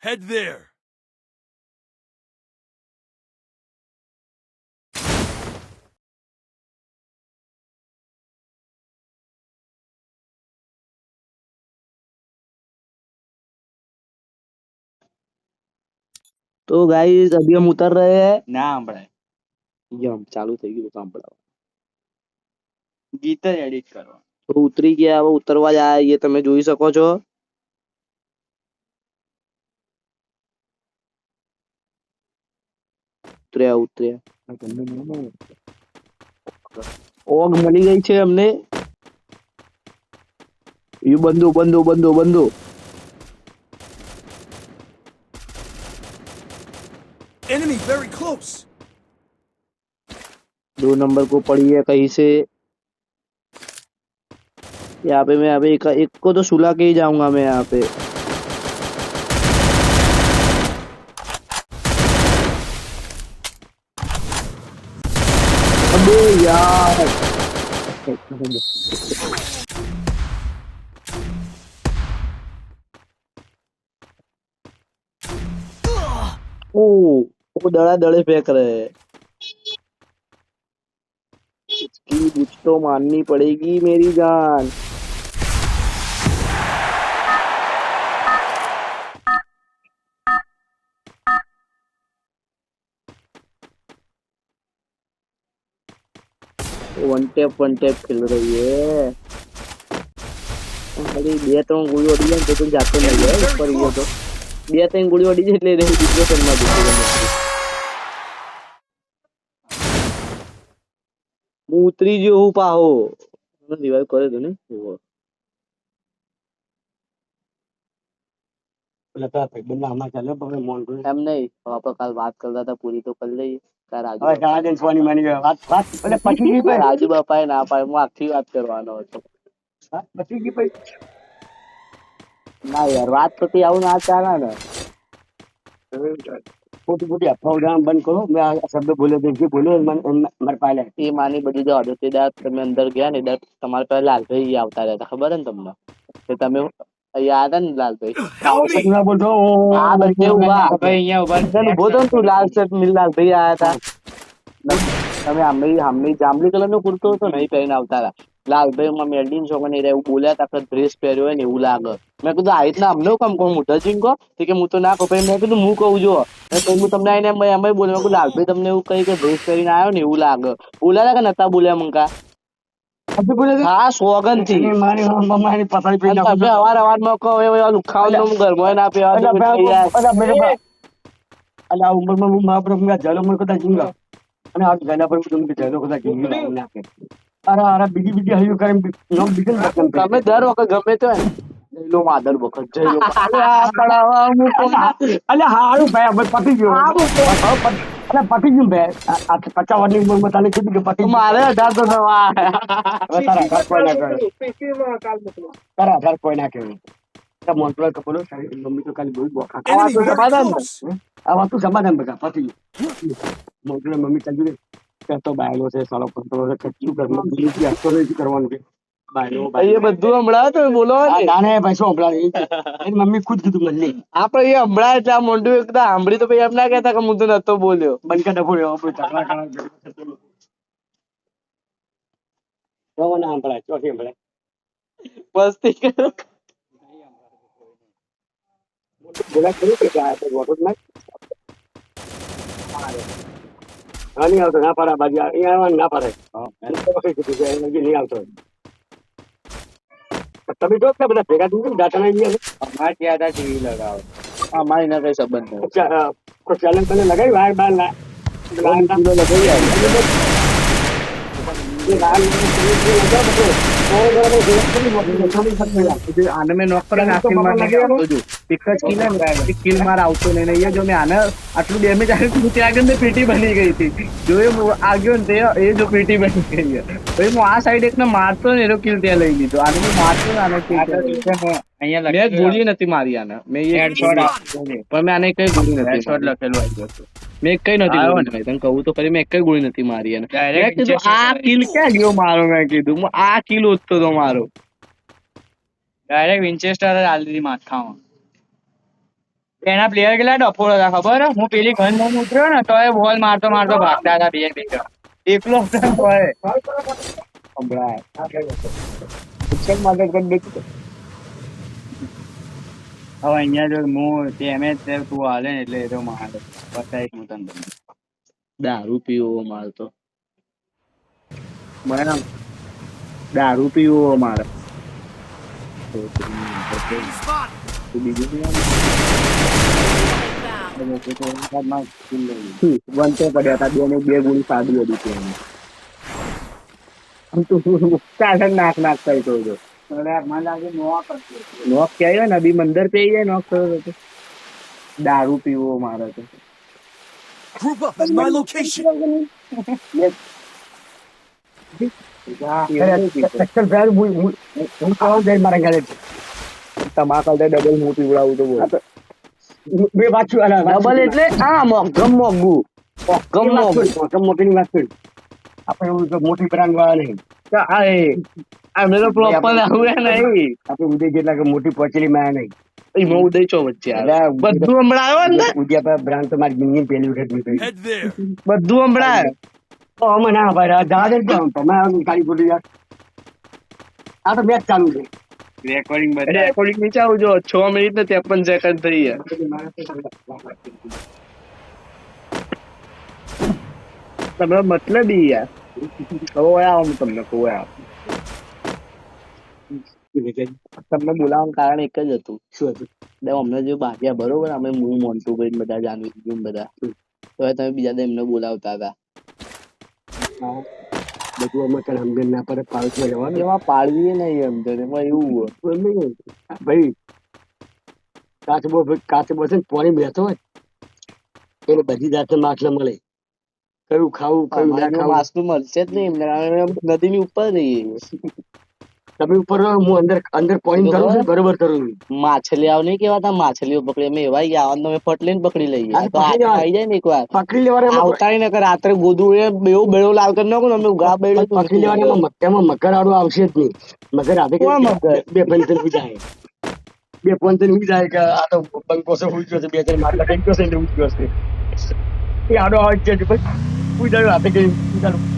Head there. तो guys अभी हम उतर रहे हैं ના સંભળાય ये हम चालू થઈ ગયું કામ પડાવવા ગીત જ એડિટ કરવા તો ઉતરી ગયા હવે ઉતરવા જાય એ તમે જોઈ શકો છો ઉતર્યા ઉતર્યા ઓગ મળી ગઈ છે અમને ये बंदो बंदो बंदो बंदो Enemy very close. 2 नंबर को पड़ी है कहीं से यहाँ पे मैं अभी एक को तो सुला के ही जाऊंगा मैं यहाँ पे अबे यार ओ वो दड़ा दड़े फेंक रहे हैं इसकी बुझ तो माननी पड़ेगी मेरी जान वन टेप खेल रही है ખાલી 2-3 ગોળીઓ અડી જાય તો જાતો નહીં જાય ઉપર ગયો તો 2-3 ગોળીઓ અડી જાય એટલે રહી ડિપ્રેશનમાં જતો રહે હું ઉતરી ગયો હું પાહો રિવાઇવ કરે તો ને એમ નહીં આપણે કાલ વાત કરતા હતા પૂરી તો કરી લઈએ રાજુ બાપાએ ના પાડે હું આખી વાત કરવાનો હતો ના યાર વાત થતી આવું ના ચાલે ને ખોટી ખોટી અફવાઓ બંધ કરો મેં આ શબ્દ બોલ્યો તો જે બોલ્યો મારે પાલે એ માની બધી જો હદો તે દાડ તમે અંદર ગયા ને દાડ તમારે પહેલા લાલભાઈ આવતા રહ્યા ખબર હે ને તમને કે તમે યાદ હે ને લાલભાઈ ના બોલતો હા બંને ઉભા ભાઈ અહીંયા ઉભા ઉભો તો ને તું લાલ શર્ટ મિલ લાલભાઈ આયા હતા તમે આમની જાંબલી કલર નો કુર્તો હતો ને એ પહેરીને આવતા હતા લાલભાઈ માં મેલડીન છોકરા નહીં એવું બોલ્યા હતા આપણે ડ્રેસ પહેર્યો હોય ને એવું લાગે મેં કીધું આ રીતના અમને કામ કહું મોટા જીન કહો કે હું તો ના કહું પછી મેં કીધું હું કહું જો હું તમને આવીને એમ બોલ્યો મેં લાલભાઈ તમને એવું કહી કે ડ્રેસ પહેરીને આવ્યો ને એવું લાગે બોલ્યા હતા કે નતા બોલ્યા મંકા હા સોગન થી તમે અવાર માં કહો લુખાવ ઘરમાં ના પીવા આ ઉંમરમાં હું મહાપ્રભુ જલો મને કદાચ જીંગા અને આ જલા પર તમે જલો કદાચ જીંગા નાખે અરે બીજી હૈયું કરે નામ બીજું તમે દર વખત ગમે તો જયલો માદર વખત જયલો અલે હારું ભાઈ હવે પતી ગયો અલે પતી ગયું ભાઈ આ 50 વર્ષની ઉંમરમાં તને કીધું કે પતી મારે 18 તો નવા તારા કોઈ ના કહેવું મોટરો કપડો મમ્મી તો કાલે બહુ બોખા આ વાત તો સમાધાન બધા પતી મોટરો મમ્મી ચાલુ તો બાયલો છે સાલો પંતો કચ્ચું ઘરમાં બીજી આખો નહીં કરવાનું કે એ બધું હમણાં તો બોલો નાને ભાઈ શું હમણાં એની મમ્મી ખુદ કીધું મને આપડે એ હમણાં એટલે આ મોઢું એકદમ સાંભળી તો એમ ના કહેતા કે હું તો નતો બોલ્યો બંકા ડફો આપણે ચકલા ખાના ના સંભળાય ચોથી સંભળાય મસ્તી કરો બોલા કર્યું કે વોટો ના હા નહીં આવતો ના પાડે બાજુ અહીંયા ના પાડે નહીં આવતો તમે જો કે બધા ભેગા થઈ દાતા અમારે ત્યાં હતા ટીવી લગાવો અમારી ના કઈ સંબંધ નહીં કોઈ ચેલેન્જ તને લગાવી વાર બાર આને મેં નોક પર નાખી આવતો જો એક જ કિલ માર આવતો નહીં અહીંયા જો મેં આને આટલું ડેમેજ આવ્યું ત્યાં આગળ મેં પીટી બની ગઈ હતી જો એ આવ્યો ને તે એ જો પીટી બની ગઈ ભાઈ હું આ સાઈડ એકને મારતો ને એનો કિલ ત્યાં લઈ લીધો આને મેં મારતો ને આને અહીંયા મેં ગોળી નથી મારી આને મેં પણ મેં આને કઈ ગોળી નથી શોટ લખેલું આવ્યું હતું મેં કઈ નથી તને કહું તો ખરી મેં કઈ ગોળી નથી મારી એને મેં કીધું આ કિલ ક્યાં ગયો મારો મેં કીધું આ કિલ હોતો તો મારો ડાયરેક્ટ વિન્ચેસ્ટર હાલ દીધી માથામાં એના પ્લેયર કેટલા ડફોળ હતા ખબર હે? હું પેલી ઘન લઈને ઉતર્યો ને તો એ બોલ મારતો મારતો ભાગતા હતા બે બે જણ. એકલો હતો ને તોય. હમણાં શિક્ષણ માટે કરી દીધું. હવે અહીંયા જો હું એમ જ તું હાલે ને એટલે એ તો મારે બતાવીશ હું તને બધું. દારૂ પીવો મારે તો. બરાબર દારૂ પીવો મારે Spot. બીજું વંચે પડ્યા હતા બે ગોળી સાદી હતી ત્યાં. આમ તું ચાલે નાક નાક થઈ ગયો છો. મને લાગે નોક નોક ક્યાંય ને બી મંદર પી જાય નોક થયો તો. દારૂ પીવો મારે તો Group up at my location. એક્શન ફેર હું કહું જઈ મારા ઘરે તમાકલ તો ડબલ હું પીવડાવું તો બોલ બે પાછું ડબલ એટલે આ મોઘમ મોંઘું મોટી વાત કરી આપણે એવું તો મોટી બ્રાન્ડ વાળા નહીં અમે તો પ્રોપર આવું નહીં. આપણે ઉદય જેટલા કે મોટી પચેલી માં નહીં એમાં ઉદય ચો વચ્ચે આવે. એટલે બધું હમણાં આવ્યો ને ઉદય પર બ્રાન્ડ તો મારી જિંદગી પહેલી વખત નીકળી Head there. બધું હમણાં આવ્યો. તો અમે ના ભાઈ જવા દે તમે ગાડી ખોટી યાર આ તો મેચ ચાલુ છે રેકોર્ડિંગ બધા રેકોર્ડિંગ નીચે આવજો 6 મિનિટ ને 53 સેકન્ડ થઈ ગયા. તમે મતલબ ઈ યાર કહો આવો હું તમને કહો આવો. તમને બોલાવવાનું કારણ એક જ હતું. શું હતું અમને જે બાજ્યા બરોબર અમે હું મોન્ટુભાઈ ને બધા જાનવી બધા તો હવે તમે બીજા એમને બોલાવતા હતા. બધું અમે કઈ સમજણ ના પડે પાર્કમાં જવાનું એમાં પાડવીએ નહીં એમ તો એમાં એવું હોય. ભાઈ કાચબો છે ને પાણી બેઠો હોય એને બધી જાતે માછલા મળે કયું ખાવું કયું ના અમારે ખાવું માસનું મળશે જ નહીં એમને કારણ કે અમે નદીની ઉપર રહીએ. તમે ઉપર રહો, હું અંદર અંદર પાણી કરું છું બરોબર કરું છું માછલી આવ નહીં કેવાતા માછલીઓ પકડી અમે એવા ગયા આવવાનું અમે ફટ લઈને પકડી લઈએ. હા, તો પકડી હાથમાં આવી જાય ને એક વાર પકડી લેવાના આવતા ને કે રાત્રે ગોદું એ બેવું બેડો લાલ કરી નાખો ને અમે ગા બેડો પકડી લેવાના એમાં મગર આડું આવશે જ નહીં મગર હાથે કોણ મગર? બે પંચન ઉઈ જાય બે પંચન ઉઈ જાય કે આ તો બંકો છે ઉઈ ગયો છે બે ત્રણ માટલા કઈ ગયો છે એટલે ઉઈ ગયો છે એ આડો આવે છે પછી ઉઈ જાય હાથે કઈ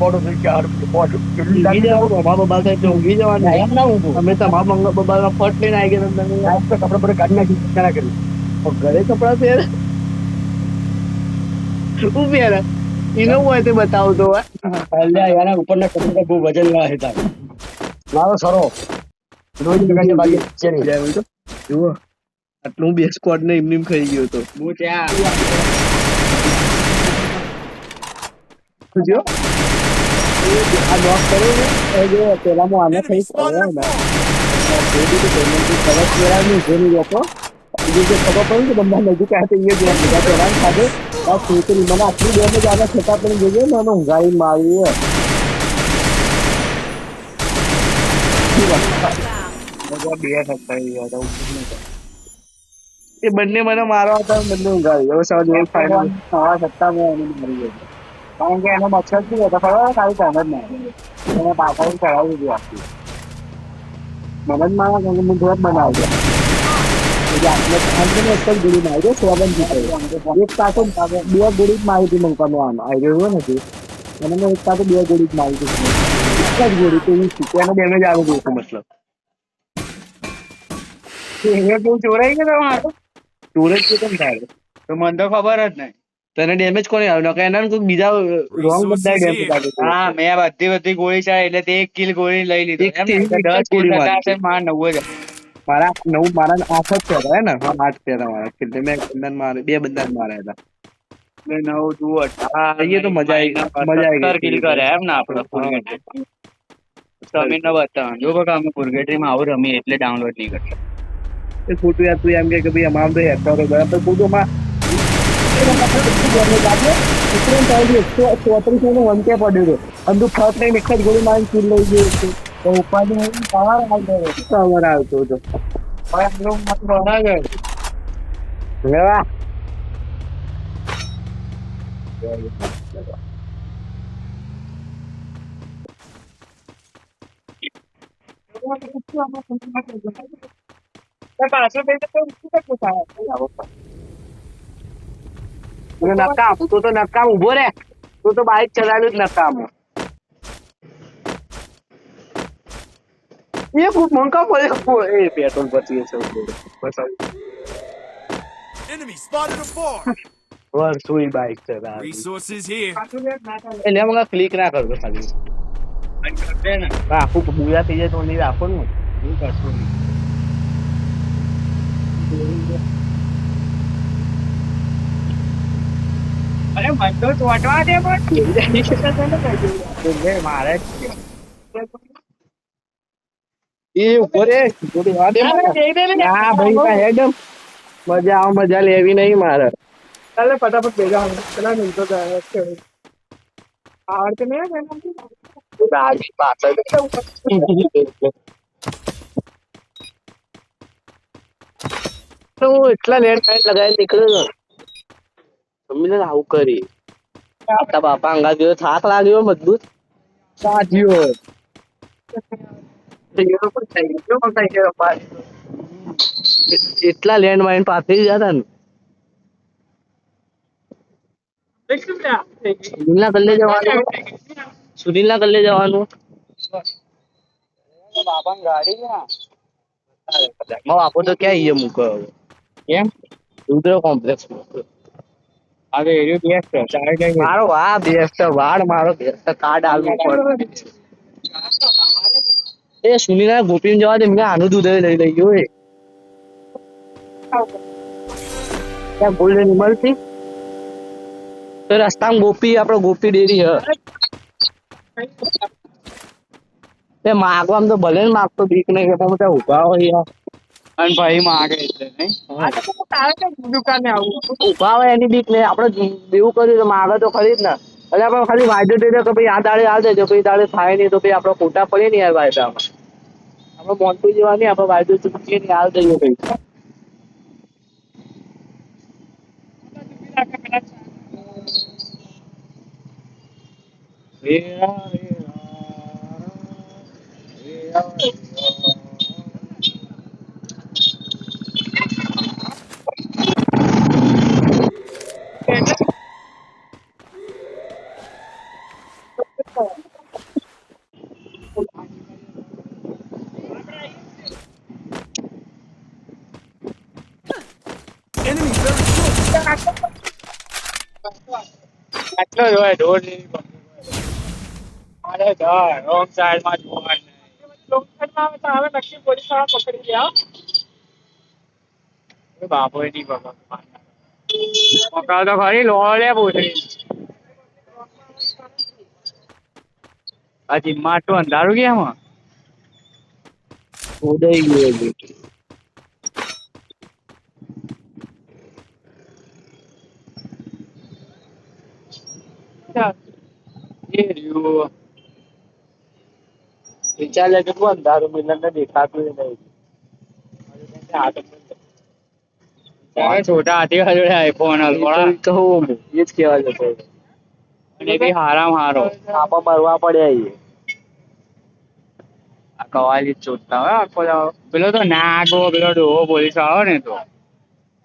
પોડો થઈ ગયા આડો પોડો ઊંઘી જવાનું અમારા બબા સાહેબ તો ઊંઘી જવાનું એમ ના ઊંઘું અમે તમારા મંગળ બબા ફટ લઈને આવી ગયા તમે આ તો કપડા પર કાઢી નાખી ના કરી ઘરે કપડા પહેરે શું પહેરે એનો હોય તે બતાવો તો અલ્યા યાર ઉપરના કપડા બહુ વજન વાળા હતા મારો સરો રોજ લગાડી બાકી છે નહીં જુઓ આટલું બે સ્કોડ ને એમની ખાઈ ગયો હતો. હું ત્યાં જો આ લોક કર્યો ને એ જો પેલામાં આને Enemy થઈ spotted at ને bomb. સરસ પેલાની જેની લોકો જે ખબર પડી કે બંને નજીક આવે એ જોવા બધા પેલા ખાધે આ ખેતરી મને આટલી ડેમેજ આવે છતાં પણ જોજો ને મને ઊંઘાડી મારી એ બંને મને મારવા હતા બંને ઊંઘાડી હવે સવારે એક ફાઇનલ સવા સત્તા મેં એને મારી ગયો કારણ કે એનો મચ્છર શું હતો ખબર ખાલી ટન જ નહીં એને પાછળ ચડાવી દીધી આખી મને જ મારા કારણ કે હું ઘર બનાવજો એટલે આપણે અંદર એક જ ગોળી મારી દો સોબન એક સાથે બે ગોળી જ મારી હતી મંકાનો આમ આવી રહ્યો નથી અને મેં એક સાથે બે ગોળી જ મારી હતી એક જ ગોળી તો હું એનો ડેમેજ આવી ગયો હતો મતલબ એ તું ચોરાઈ ગયો તમારો સ્ટોરેજ કેમ થાય તો મને તો ખબર જ નહીં તને ડેમેજ કોને આવ્યો નકર એના કોઈ બીજા રોંગ બધા ડેમેજ આવ્યો હા મેં બધી ગોળી ચાલી એટલે તે એક કિલ ગોળી લઈ લીધી એક થી 10 ગોળી મારી. મારા 9 જ મારા 9 મારા 8 જ થયા હે ને હા 8 થયા મારા એટલે મેં બંદન મારે બે બંદન માર્યા હતા. 9 તું 18 એ તો મજા આવી કિલ કરે એમ ને આપણે તમે ન બતાવો જો બકા અમે પુરગેટરીમાં આવું રમીએ એટલે ડાઉનલોડ નહીં કરતા એ ખોટું યાર તું એમ કે ભાઈ અમારે તો હેઠળ બરાબર ખોટું માં વંચે પડ્યો અંદુ ફર્સ્ટ ટાઈમ એક જ ગોળી મારી કિલ લઈ ગયો તો ઉપાડી પાવર આવતો હતો લેવા નકામ તું તો નકામ ઉભો રે તું તો બાઈક ચલાવ્યું જ નકામ એ ખૂબ મંકા પડે એ પેટ્રોલ બચી છે Enemy spotted afar. વર્ષોની બાઈક ચલાવી Resources here. એટલે મને ક્લિક ના કરતો ખાલી આખું બુરા થઈ જાય તો નહીં રાખો ને હું કરશું નહીં. અરે મને તો ચોંટવા દે પણ મારે એ ઉપર એ ના ભાઈ હેડ મજા આવ મજા લેવી નહીં મારે ચાલે ફટાફટ ભેગા પેલા નહીં તો આવડते नहीं है તો હું એટલા લેટ નાઈટ લગાવી નીકળ્યો મમ્મીને આવું કરી આપણા બાપા અંગા ગયો થાક લાગ્યો મજબૂત સાધ્યો એટલા લેન્ડ માઇન પાથરી ગયા હતા ને સુનિલના કલ્લે જવાનું સુનિલના કલ્લે જવાનું બાપા ગાડી મારો બાપો તો ક્યાં ઈએ મૂકો કેમ રુદ્ર કોમ્પ્લેક્સ અરે એરિયો બેસ્ટ છે ચાલે જાય મારો આ બેસ્ટ વાળ મારો બેસ્ટ કાર્ડ આલવું પડે એ સુનિલના ગોપીને જવા દે મેં આનું દૂધ લઈ લઈ ગયો એ ત્યાં ગોલ્ડન મળતી તો રસ્તામાં ગોપી આપણો ગોપી ડેરી હ તે માગવા તો ભલે ને માગતો બીક નહીં કે પણ ઉભા હોય અને ભાઈ માગે એટલે નહીં દુકાને આવું ઉભા હોય એની બીક નહીં આપણે દેવું કર્યું તો માગે તો ખરી જ ને એટલે આપણે ખાલી વાયદો દઈ દે કે ભાઈ આ દાડે હાલ દેજો પછી દાડે થાય નહીં તો ભાઈ આપણે ખોટા પડે ને યાર વાયદામાં આપણે મોન્ટું જેવા નહીં આપણે વાયદો ચૂકીએ નહીં હાલ દઈએ ભાઈ Enemy very close. આટલો જ હોય ઢોર અરે ધાર રોંગ સાઈડ માં જોવા રોંગ સાઈડ માં આવે તો હવે નક્કી પોલીસ વાળા પકડી ગયા બાપો એ નહીં પકડ તો ખરી લો લે પૂછડી આ જીમમાં આટલું અંધારું ગયા ઉદય ગયો એ રહ્યું વિચાર કેટલું અંધારું મિલન દેખાતું નહીં છોટા હાથી જોડે આઈફોન કહું એ જ કહેવા જતો અને બી હારામ હારો આપા મરવા પડ્યા છીએ આ કવાલી જ ચોટતા હોય આખો દાડો. પેલો તો ના આગો પેલો ડોહો પોલીસ વાળો ને તો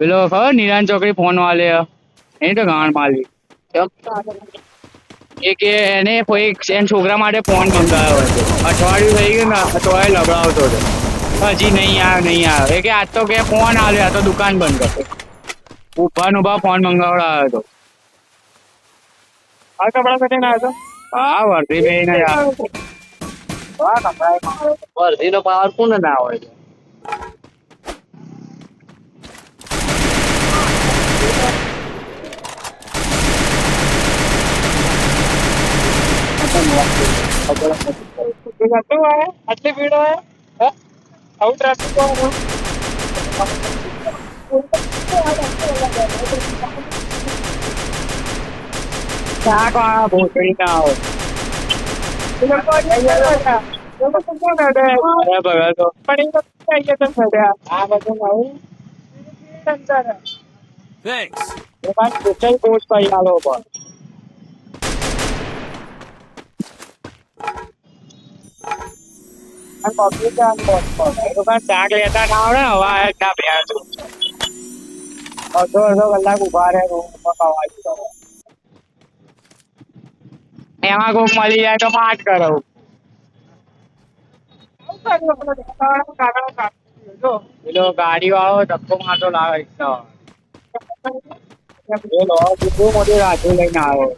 પેલો ખબર નિરાન ચોકડી ફોન વાલે એની તો ગાણ માલી એ કે એને કોઈ એના છોકરા માટે ફોન મંગાવ્યો હતો અઠવાડિયું થઈ ગયું ને તોય લબડાવતો હતો હજી નહીં આવ્યો એ કે આજ તો કે ફોન આવ્યો આ તો દુકાન બંધ કરતો ઉભા ને ઉભા ફોન મંગાવડાવ્યો હતો આ કપડા સાથે ના હતો હા વર્ધી ભાઈ ને વર્ધીનો પાવર કોને ના હોય આટલી ભીડ હોય આવું ટ્રાફિક શાક વાળા ભોસડી ના આવે Thanks. શાક લેતા ના આવડે હવા ના ભેળ અડધો કલાક ઉભા રહે રૂમમાં અવાજ કરો. એમાં કોક મળી જાય તો પાઠ કરો. પેલો ગાડી વાળો ધક્કો મારતો લાવે છે. પેલો બહુ મોટી રાજુ લઈને આવ્યો.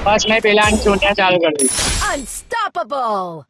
બસ મેં પેલા ચૂંટ્યા ચાલુ કરી. Unstoppable!